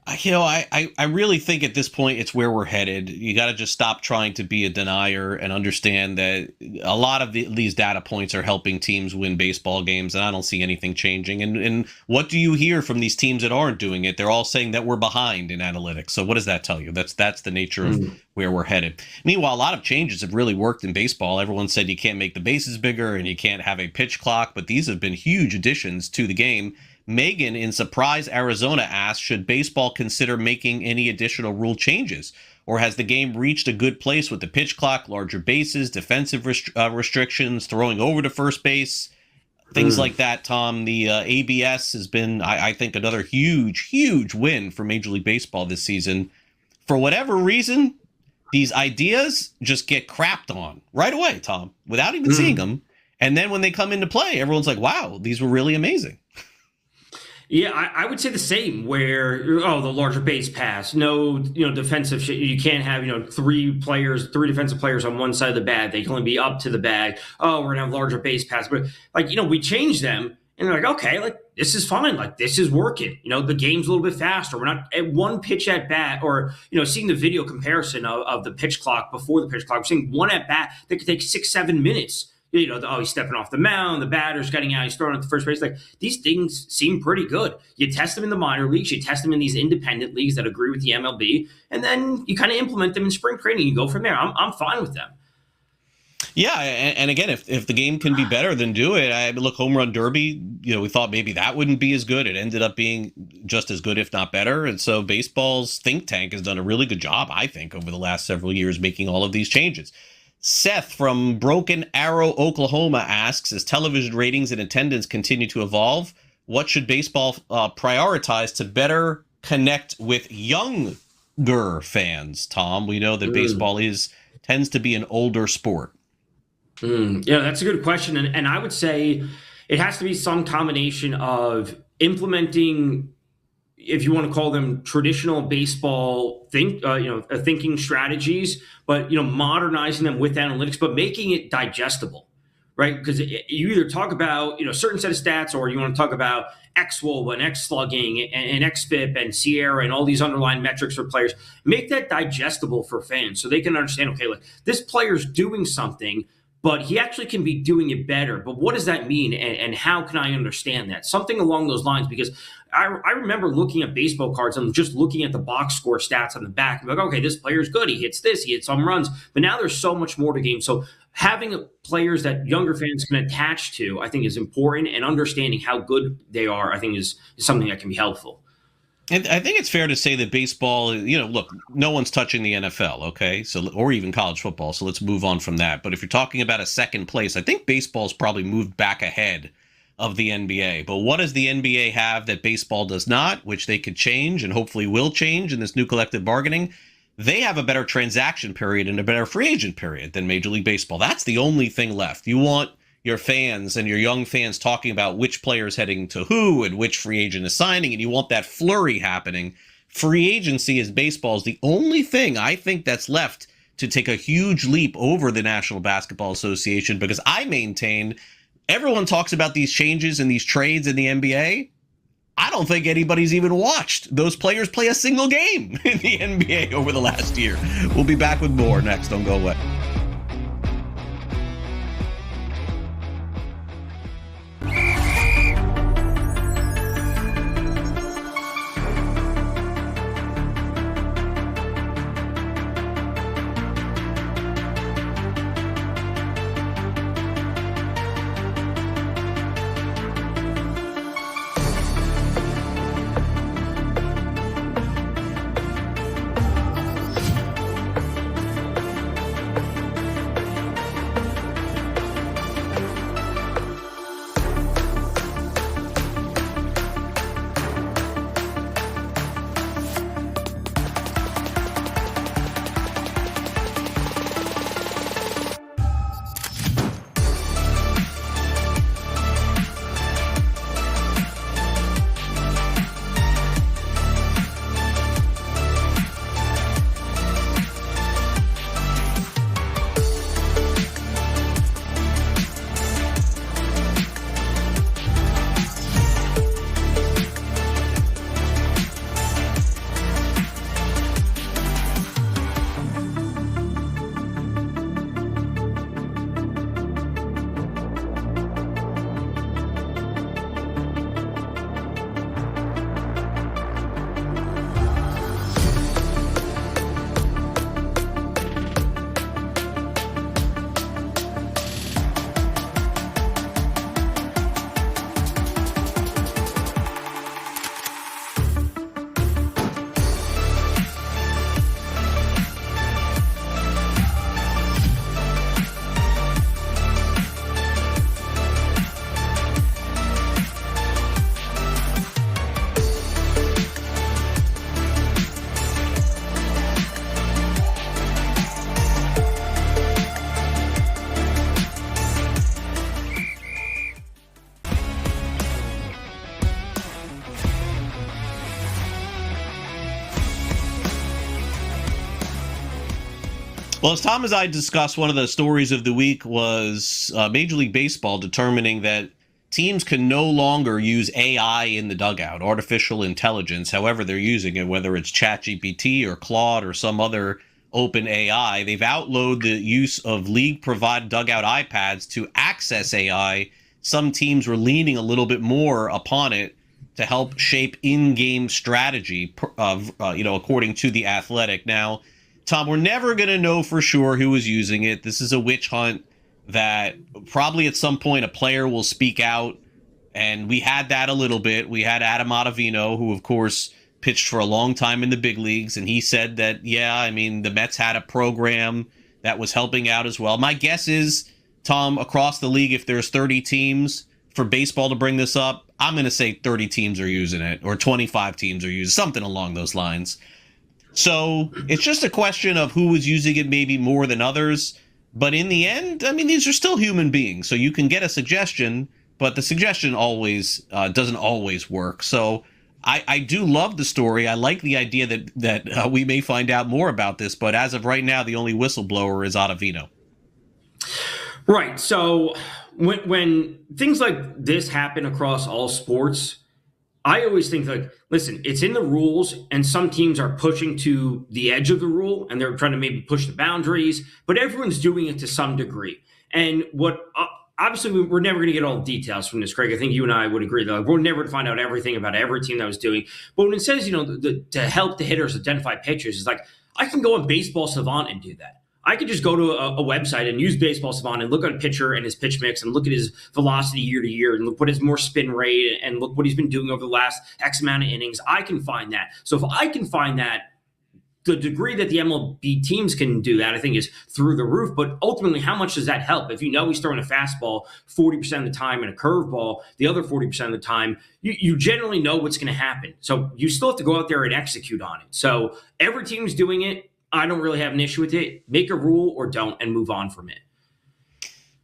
I really think at this point it's where we're headed. You got to just stop trying to be a denier and understand that a lot of these data points are helping teams win baseball games, and I don't see anything changing. And what do you hear from these teams that aren't doing it? They're all saying that we're behind in analytics. So what does that tell you? That's the nature of where we're headed. Meanwhile, a lot of changes have really worked in baseball. Everyone said you can't make the bases bigger and you can't have a pitch clock, but these have been huge additions to the game. Megan in Surprise, Arizona asks, should baseball consider making any additional rule changes? Or has the game reached a good place with the pitch clock, larger bases, defensive restrictions, throwing over to first base, things like that, Tom? The ABS has been, I think, another huge, huge win for Major League Baseball this season. For whatever reason, these ideas just get crapped on right away, Tom, without even seeing them. And then when they come into play, everyone's like, wow, these were really amazing. Yeah, I would say the same. Where the larger base pass, no, defensive shit. You can't have three defensive players on one side of the bag. They can only be up to the bag. Oh, we're gonna have larger base pass, but we change them, and they're like, okay, this is fine. This is working. The game's a little bit faster. We're not at one pitch at bat, or seeing the video comparison of the pitch clock before the pitch clock. We're seeing one at bat that could take 6-7 minutes. He's stepping off the mound, the batter's getting out, he's throwing at the first base. These things seem pretty good. You test them in the minor leagues, you test them in these independent leagues that agree with the MLB, and then you kind of implement them in spring training. You go from there. I'm fine with them. Yeah, and again, if the game can be better, then do it. Look, home run derby, we thought maybe that wouldn't be as good. It ended up being just as good, if not better. And so baseball's think tank has done a really good job, I think, over the last several years making all of these changes. Seth from Broken Arrow, Oklahoma asks, as television ratings and attendance continue to evolve, what should baseball prioritize to better connect with younger fans? Tom, we know that baseball tends to be an older sport. Yeah, that's a good question. And I would say it has to be some combination of implementing, if you want to call them traditional baseball thinking strategies, but modernizing them with analytics, but making it digestible, right? Because you either talk about a certain set of stats, or you want to talk about xWOBA and X slugging and xFIP and Sierra and all these underlying metrics for players. Make that digestible for fans so they can understand. Okay, look, this player's doing something, but he actually can be doing it better. But what does that mean, and how can I understand that? Something along those lines, because I remember looking at baseball cards and just looking at the box score stats on the back. I'm like, okay, this player's good. He hits this. He hits some runs. But now there's so much more to game. So having players that younger fans can attach to, I think, is important, and understanding how good they are, I think, is something that can be helpful. And I think it's fair to say that baseball, look, no one's touching the NFL, okay? So, or even college football. So let's move on from that. But if you're talking about a second place, I think baseball's probably moved back ahead of the NBA. But what does the NBA have that baseball does not, which they could change and hopefully will change in this new collective bargaining? They have a better transaction period and a better free agent period than Major League Baseball. That's the only thing left. You want your fans and your young fans talking about which player is heading to who and which free agent is signing, and you want that flurry happening. Free agency as baseball is the only thing I think that's left to take a huge leap over the National Basketball Association, because I maintain everyone talks about these changes and these trades in the NBA. I don't think anybody's even watched those players play a single game in the NBA over the last year. We'll be back with more next. Don't go away. Well, as Tom and I discussed, one of the stories of the week was Major League Baseball determining that teams can no longer use AI in the dugout, artificial intelligence, however they're using it, whether it's ChatGPT or Claude or some other open AI. They've outlawed the use of league-provided dugout iPads to access AI. Some teams were leaning a little bit more upon it to help shape in-game strategy, according to The Athletic. Now, Tom, we're never going to know for sure who was using it. This is a witch hunt that probably at some point a player will speak out, and we had that a little bit. We had Adam Ottavino, who, of course, pitched for a long time in the big leagues, and he said that, the Mets had a program that was helping out as well. My guess is, Tom, across the league, if there's 30 teams, for baseball to bring this up, I'm going to say 30 teams are using it, or 25 teams are using something along those lines. So it's just a question of who was using it maybe more than others. But in the end, these are still human beings. So you can get a suggestion, but the suggestion always doesn't always work. So I do love the story. I like the idea that we may find out more about this. But as of right now, the only whistleblower is Ottavino. Right. So when things like this happen across all sports, I always think, listen, it's in the rules, and some teams are pushing to the edge of the rule, and they're trying to maybe push the boundaries, but everyone's doing it to some degree. And obviously, we're never going to get all the details from this, Craig. I think you and I would agree that we're never to find out everything about every team that was doing. But when it says, to help the hitters identify pitchers, it's like, I can go on Baseball Savant and do that. I could just go to a website and use Baseball Savant and look at a pitcher and his pitch mix and look at his velocity year to year and look what his more spin rate and look what he's been doing over the last X amount of innings. I can find that. So if I can find that, the degree that the MLB teams can do that, I think, is through the roof. But ultimately, how much does that help? If he's throwing a fastball 40% of the time and a curveball the other 40% of the time, you generally know what's going to happen. So you still have to go out there and execute on it. So every team's doing it. I don't really have an issue with it. Make a rule or don't and move on from it.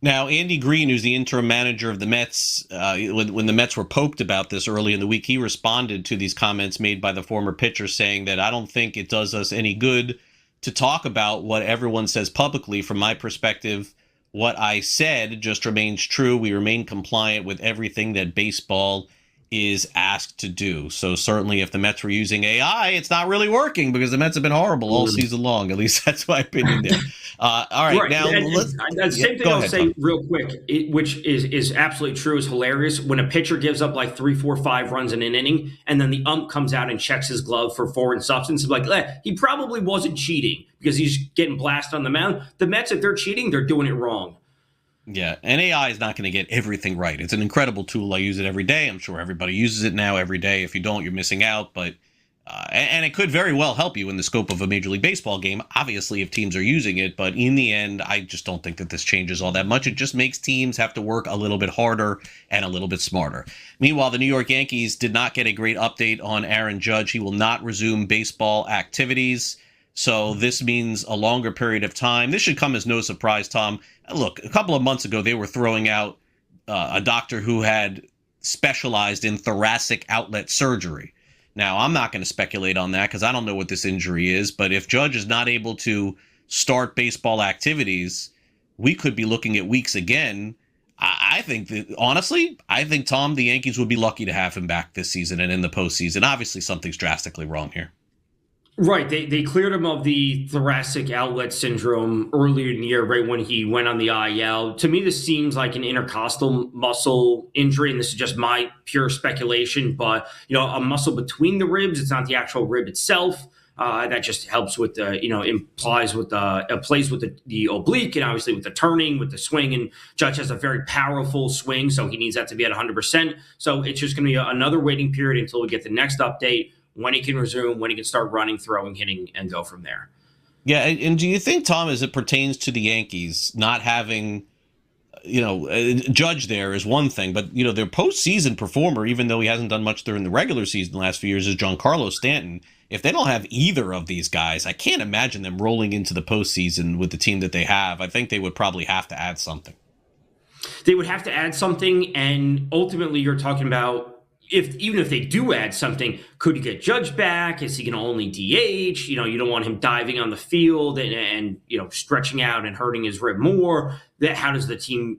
Now, Andy Green, who's the interim manager of the Mets, when the Mets were poked about this early in the week, he responded to these comments made by the former pitcher, saying that I don't think it does us any good to talk about what everyone says publicly. From my perspective, what I said just remains true. We remain compliant with everything that baseball is asked to do. So certainly if the Mets were using AI, it's not really working because the Mets have been horrible all season long. At least that's my opinion there. All right. Now, the same thing I'll say real quick, which is absolutely true, is hilarious. When a pitcher gives up like 3, 4, 5 runs in an inning, and then the ump comes out and checks his glove for foreign substance, he probably wasn't cheating because he's getting blasted on the mound. The Mets, if they're cheating, they're doing it wrong. Yeah, and AI is not going to get everything right. It's an incredible tool. I use it every day. I'm sure everybody uses it now every day. If you don't, you're missing out. But and it could very well help you in the scope of a Major League Baseball game, obviously, if teams are using it. But in the end, I just don't think that this changes all that much. It just makes teams have to work a little bit harder and a little bit smarter. Meanwhile, the New York Yankees did not get a great update on Aaron Judge. He will not resume baseball activities. So this means a longer period of time. This should come as no surprise, Tom. Look, a couple of months ago, they were throwing out a doctor who had specialized in thoracic outlet surgery. Now, I'm not going to speculate on that because I don't know what this injury is. But if Judge is not able to start baseball activities, we could be looking at weeks again. I think that, honestly, Tom, the Yankees would be lucky to have him back this season and in the postseason. Obviously, something's drastically wrong here. Right. They cleared him of the thoracic outlet syndrome earlier in the year, right when he went on the IL. To me, this seems like an intercostal muscle injury, and this is just my pure speculation. But, a muscle between the ribs, it's not the actual rib itself. That just helps with the, plays with the oblique and obviously with the turning, with the swing. And Judge has a very powerful swing, so he needs that to be at 100%. So it's just going to be another waiting period until we get the next update, when he can resume, when he can start running, throwing, hitting, and go from there. Yeah, and do you think, Tom, as it pertains to the Yankees, not having, Judge there is one thing, but, their postseason performer, even though he hasn't done much during the regular season the last few years, is Giancarlo Stanton. If they don't have either of these guys, I can't imagine them rolling into the postseason with the team that they have. I think they would probably have to add something. They would have to add something, and ultimately you're talking about, even if they do add something, could he get Judge back? Is he going to only DH? You don't want him diving on the field and stretching out and hurting his rib more. How does the team,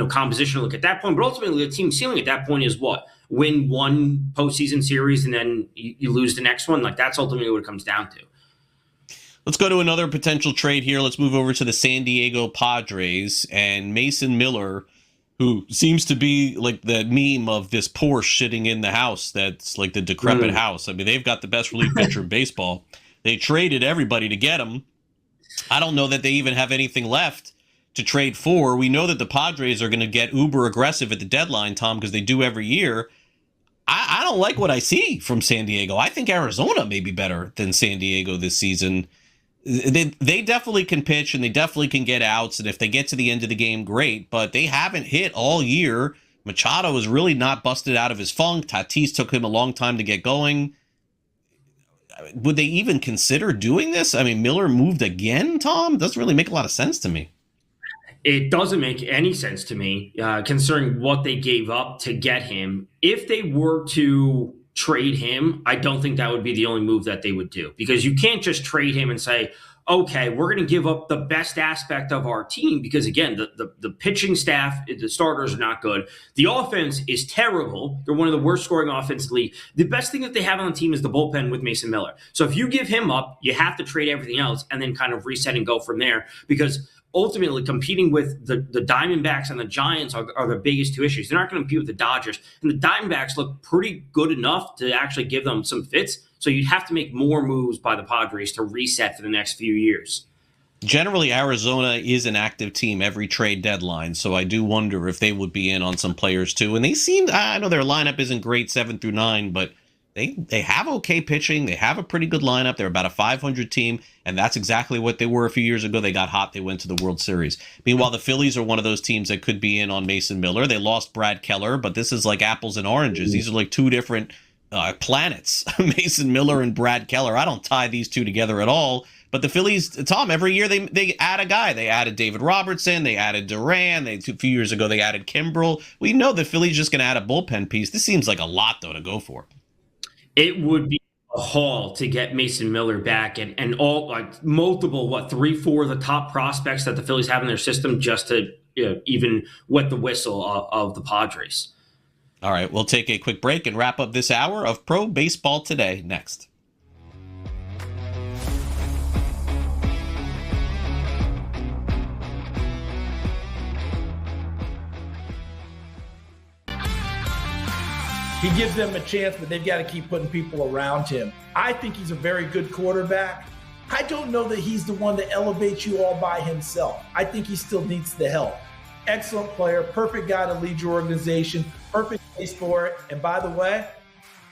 composition look at that point? But ultimately, the team ceiling at that point is what? Win one postseason series and then you lose the next one. Like, that's ultimately what it comes down to. Let's go to another potential trade here. Let's move over to the San Diego Padres and Mason Miller, who seems to be like the meme of this Porsche sitting in the house that's like the decrepit house. I mean, they've got the best relief pitcher in baseball. They traded everybody to get him. I don't know that they even have anything left to trade for. We know that the Padres are going to get uber aggressive at the deadline, Tom, because they do every year. I don't like what I see from San Diego. I think Arizona may be better than San Diego this season. They definitely can pitch and they definitely can get outs. And if they get to the end of the game, great. But they haven't hit all year. Machado is really not busted out of his funk. Tatis took him a long time to get going. Would they even consider doing this? I mean, Miller moved again, Tom? Doesn't really make a lot of sense to me. It doesn't make any sense to me, considering what they gave up to get him. If they were to trade him, I don't think that would be the only move that they would do, because you can't just trade him and say, okay, we're going to give up the best aspect of our team, because again, the pitching staff, the starters are not good. The offense is terrible. They're one of the worst scoring offenses in the league. The best thing that they have on the team is the bullpen with Mason Miller. So if you give him up, you have to trade everything else and then kind of reset and go from there, because ultimately competing with the Diamondbacks and the Giants are the biggest two issues. They're not going to compete with the Dodgers. And the Diamondbacks look pretty good enough to actually give them some fits. So you'd have to make more moves by the Padres to reset for the next few years. Generally, Arizona is an active team every trade deadline. So I do wonder if they would be in on some players too. And they seem, I know their lineup isn't great 7 through 9, but they have okay pitching. They have a pretty good lineup. They're about a 500 team, and that's exactly what they were a few years ago. They got hot. They went to the World Series. Meanwhile, the Phillies are one of those teams that could be in on Mason Miller. They lost Brad Keller, but this is like apples and oranges. These are like two different planets, Mason Miller and Brad Keller. I don't tie these two together at all. But the Phillies, Tom, every year they add a guy. They added David Robertson. They added Duran. A few years ago, they added Kimbrel. We know the Phillies just going to add a bullpen piece. This seems like a lot, though, to go for. It would be a haul to get Mason Miller back and all, like, multiple, 3-4 of the top prospects that the Phillies have in their system just to even wet the whistle of the Padres. All right, we'll take a quick break and wrap up this hour of Pro Baseball Today next. He gives them a chance, but they've got to keep putting people around him. I think he's a very good quarterback. I don't know that he's the one that elevates you all by himself. I think he still needs the help. Excellent player, perfect guy to lead your organization, perfect place for it. And by the way,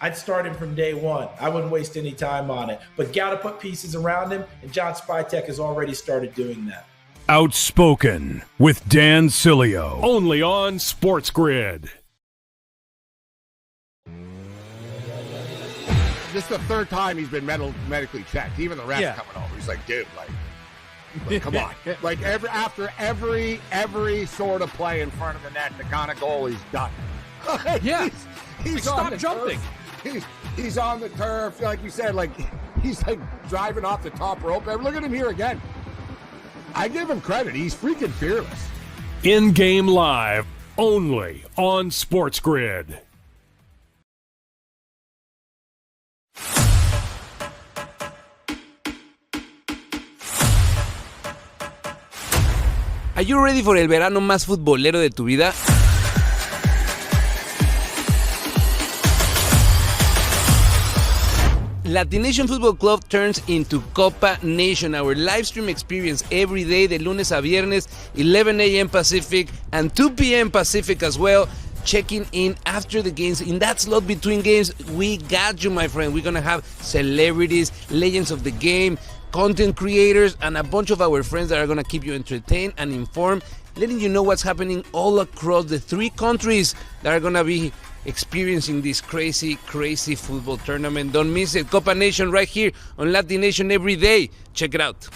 I'd start him from day one. I wouldn't waste any time on it. But got to put pieces around him, and John Spytek has already started doing that. Outspoken with Dan Cilio. Only on SportsGrid. This is the third time he's been medically checked. Even the refs coming over. He's like, dude, like come on. Like after every sort of play in front of the net, the kind of goal he's done. He's stop jumping. He's on the turf, like you said. Like he's like driving off the top rope. Look at him here again. I give him credit. He's freaking fearless. In-game live, only on SportsGrid. Are you ready for el verano más futbolero de tu vida? Latination Football Club turns into Copa Nation, our live stream experience every day de lunes a viernes, 11 a.m. Pacific and 2 p.m. Pacific as well. Checking in after the games. In that slot between games, we got you, my friend. We're going to have celebrities, legends of the game, content creators, and a bunch of our friends that are going to keep you entertained and informed, letting you know what's happening all across the 3 countries that are going to be experiencing this crazy football tournament. Don't miss it. Copa Nation right here on Latin Nation every day. Check it out.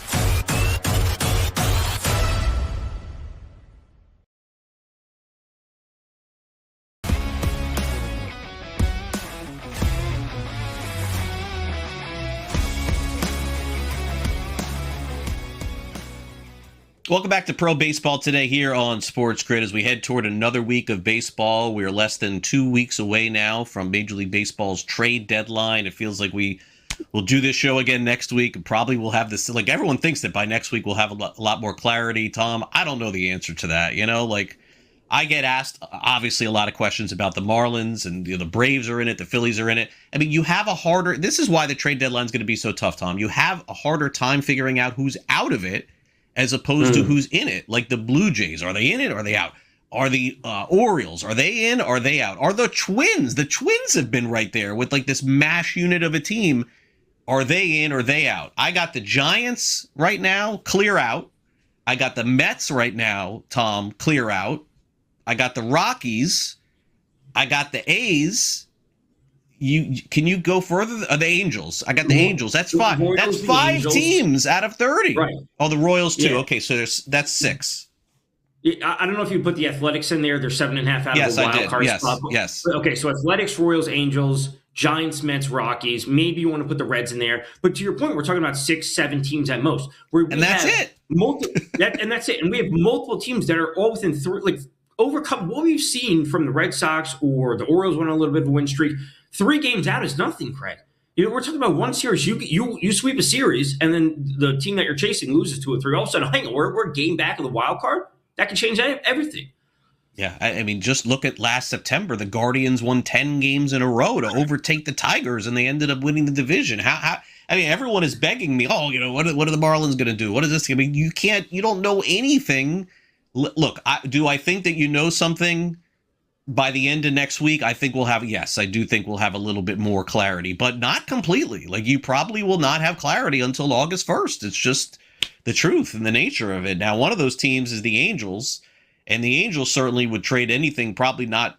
Welcome back to Pro Baseball Today here on Sports Grid as we head toward another week of baseball. We are less than 2 weeks away now from Major League Baseball's trade deadline. It feels like we will do this show again next week and probably we'll have this. Like everyone thinks that by next week we'll have a lot more clarity. Tom, I don't know the answer to that. Like I get asked obviously a lot of questions about the Marlins and the Braves are in it. The Phillies are in it. I mean, you have a harder. This is why the trade deadline is going to be so tough, Tom. You have a harder time figuring out who's out of it as opposed to who's in it. Like the Blue Jays, are they in it? Or are they out? Are the Orioles, are they in? Are they out? Are the Twins? The Twins have been right there with like this mash unit of a team. Are they in or are they out? I got the Giants right now, clear out. I got the Mets right now, Tom, clear out. I got the Rockies. I got the A's. Can you go further? The Angels. I got the Angels. That's five. That's five teams out of 30. Right. Oh, the Royals too. Yeah. Okay, so that's 6. I don't know if you put the Athletics in there. They're 7.5 out yes, of the wild I did. card Yes, spot. yes. Okay, so Athletics, Royals, Angels, Giants, Mets, Rockies. Maybe you want to put the Reds in there. But to your point, we're talking about 6, 7 teams at most. And that's it. And that's it. And we have multiple teams that are all within 3, like overcome what we've seen from the Red Sox or the Orioles went on a little bit of a win streak. 3 games out is nothing, Craig. We're talking about one series. You sweep a series, and then the team that you're chasing loses 2 or 3. All of a sudden, hang on, we're a game back of the wild card. That can change everything. Yeah, I mean, just look at last September. The Guardians won 10 games in a row to overtake the Tigers, and they ended up winning the division. I mean, everyone is begging me, what are the Marlins going to do? What is this? I mean, you don't know anything. Look, do I think that you know something by the end of next week? I think I do think we'll have a little bit more clarity, but not completely. Like, you probably will not have clarity until August 1st. It's just the truth and the nature of it. Now, one of those teams is the Angels, and the Angels certainly would trade anything, probably not,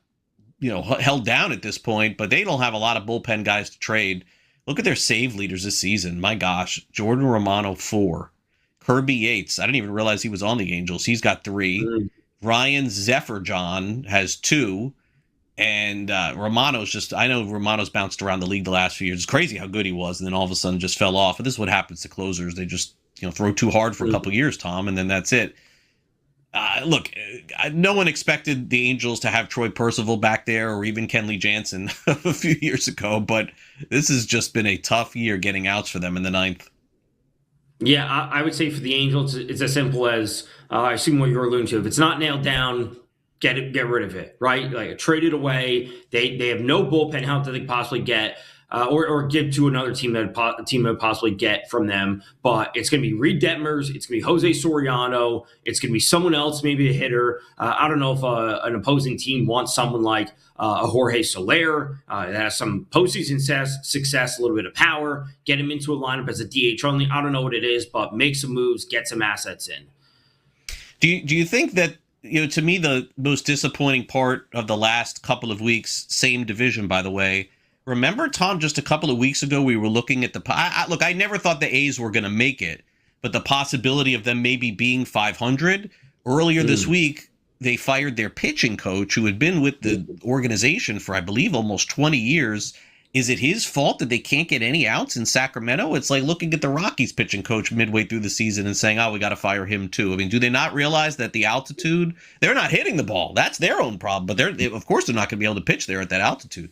held down at this point, but they don't have a lot of bullpen guys to trade. Look at their save leaders this season. My gosh, Jordan Romano, 4. Kirby Yates, I didn't even realize he was on the Angels. He's got 3. Ryan Zefferjohn has 2. And Romano's I know Romano's bounced around the league the last few years. It's crazy how good he was, and then all of a sudden just fell off. And this is what happens to closers. They just, throw too hard for a couple of years, Tom, and then that's it. Look, no one expected the Angels to have Troy Percival back there or even Kenley Jansen a few years ago, but this has just been a tough year getting outs for them in the 9th. Yeah, I would say for the Angels, it's as simple as I assume what you're alluding to. If it's not nailed down, get rid of it, right? Like trade it away. They have no bullpen help that they could possibly get, or give to another team that would possibly get from them. But it's going to be Reed Detmers, it's going to be Jose Soriano, it's going to be someone else, maybe a hitter. I don't know if an opposing team wants someone like a Jorge Soler that has some postseason success, a little bit of power, get him into a lineup as a DH only. I don't know what it is, but make some moves, get some assets in. Do you think that, to me, the most disappointing part of the last couple of weeks, same division, by the way, remember, Tom, just a couple of weeks ago, we were looking at look, I never thought the A's were going to make it, but the possibility of them maybe being 500 earlier this week, they fired their pitching coach who had been with the organization for, I believe, almost 20 years. Is it his fault that they can't get any outs in Sacramento? It's like looking at the Rockies pitching coach midway through the season and saying, we got to fire him too. I mean, do they not realize that the altitude, they're not hitting the ball. That's their own problem, but of course they're not going to be able to pitch there at that altitude.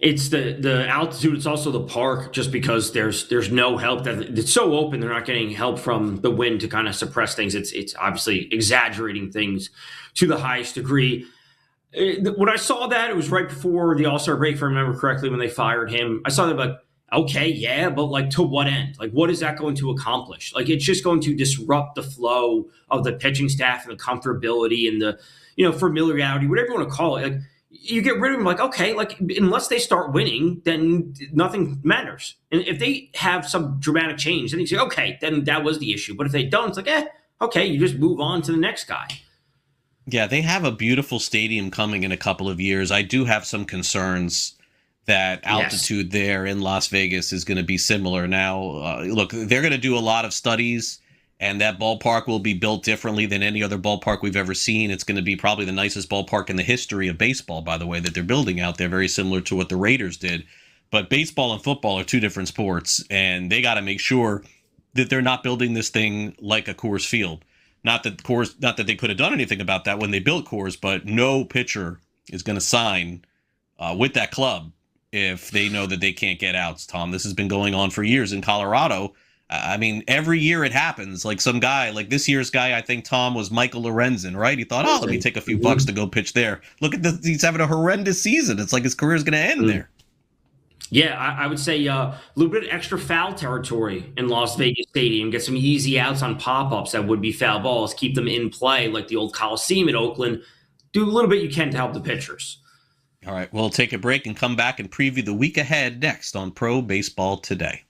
It's the altitude. It's also the park, just because there's no help. That it's so open, they're not getting help from the wind to kind of suppress things. It's obviously exaggerating things to the highest degree. When I saw that, it was right before the All-Star break, if I remember correctly, when they fired him. I saw that, like, okay, yeah, but like to what end? Like, what is that going to accomplish? Like, it's just going to disrupt the flow of the pitching staff and the comfortability and the, familiarity, whatever you want to call it. Like, you get rid of them, like, okay, like, unless they start winning, then nothing matters. And if they have some dramatic change, then you say, okay, then that was the issue. But if they don't, it's like, okay, you just move on to the next guy. Yeah, they have a beautiful stadium coming in a couple of years. I do have some concerns that altitude there in Las Vegas is going to be similar. Now, look, they're going to do a lot of studies, and that ballpark will be built differently than any other ballpark we've ever seen. It's going to be probably the nicest ballpark in the history of baseball, by the way, that they're building out there, very similar to what the Raiders did. But baseball and football are 2 different sports, and they got to make sure that they're not building this thing like a Coors Field. not that they could have done anything about that when they built Coors, but no pitcher is going to sign with that club if they know that they can't get outs, Tom. This has been going on for years in Colorado. I mean, every year it happens. Like some guy, like this year's guy, I think, Tom, was Michael Lorenzen, right? He thought, let me take a few bucks to go pitch there. Look at this. He's having a horrendous season. It's like his career is going to end there. Yeah, I would say a little bit of extra foul territory in Las Vegas Stadium. Get some easy outs on pop-ups that would be foul balls. Keep them in play like the old Coliseum at Oakland. Do a little bit you can to help the pitchers. All right, we'll take a break and come back and preview the week ahead next on Pro Baseball Today.